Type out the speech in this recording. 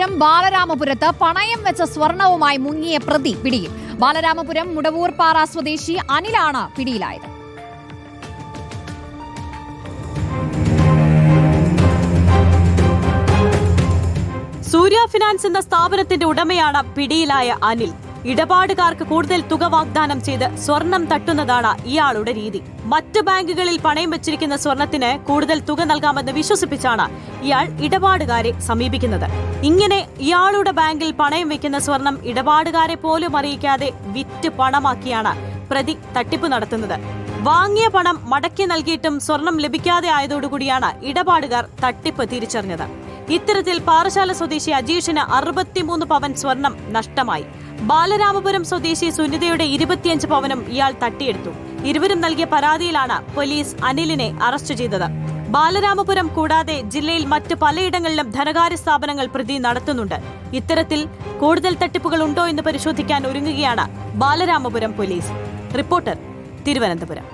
തിരുവനന്തപുരം ബാലരാമപുരത്ത് പണയം വെച്ച സ്വർണവുമായി മുങ്ങിയ പ്രതി പിടിയിൽ. ബാലരാമപുരം മുടവൂർപ്പാറ സ്വദേശി അനിലാണ് പിടിയിലായത്. സൂര്യ ഫിനാൻസ് എന്ന സ്ഥാപനത്തിന്റെ ഉടമയാണ് പിടിയിലായ അനിൽ. ഇടപാടുകാർക്ക് കൂടുതൽ തുക വാഗ്ദാനം ചെയ്ത് സ്വർണം തട്ടുന്നതാണ് ഇയാളുടെ രീതി. മറ്റ് ബാങ്കുകളിൽ പണയം വെച്ചിരിക്കുന്ന സ്വർണത്തിന് കൂടുതൽ തുക നൽകാമെന്ന് വിശ്വസിപ്പിച്ചാണ് ഇയാൾ ഇടപാടുകാരെ സമീപിക്കുന്നത്. ഇങ്ങനെ ഇയാളുടെ ബാങ്കിൽ പണയം വെക്കുന്ന സ്വർണം ഇടപാടുകാരെ പോലും അറിയിക്കാതെ വിറ്റ് പണമാക്കിയാണ് പ്രതി തട്ടിപ്പ് നടത്തുന്നത്. വാങ്ങിയ പണം മടക്കി നൽകിയിട്ടും സ്വർണം ലഭിക്കാതെ ആയതോടുകൂടിയാണ് ഇടപാടുകാർ തട്ടിപ്പ് തിരിച്ചറിഞ്ഞത്. ഇത്തരത്തിൽ പാറശാല സ്വദേശി അജീഷിന് 63 പവൻ സ്വർണം നഷ്ടമായി. ബാലരാമപുരം സ്വദേശി സുനിതയുടെ 25 പവനും ഇയാൾ തട്ടിയെടുത്തു. ഇരുവരും നൽകിയ പരാതിയിലാണ് പോലീസ് അനിലിനെ അറസ്റ്റ് ചെയ്തത്. ബാലരാമപുരം കൂടാതെ ജില്ലയിൽ മറ്റ് പലയിടങ്ങളിലും ധനകാര്യ സ്ഥാപനങ്ങൾ പ്രതി നടത്തുന്നുണ്ട്. ഇത്തരത്തിൽ കൂടുതൽ തട്ടിപ്പുകൾ ഉണ്ടോ എന്ന് പരിശോധിക്കാൻ ഒരുങ്ങുകയാണ് ബാലരാമപുരം പോലീസ്. റിപ്പോർട്ടർ, തിരുവനന്തപുരം.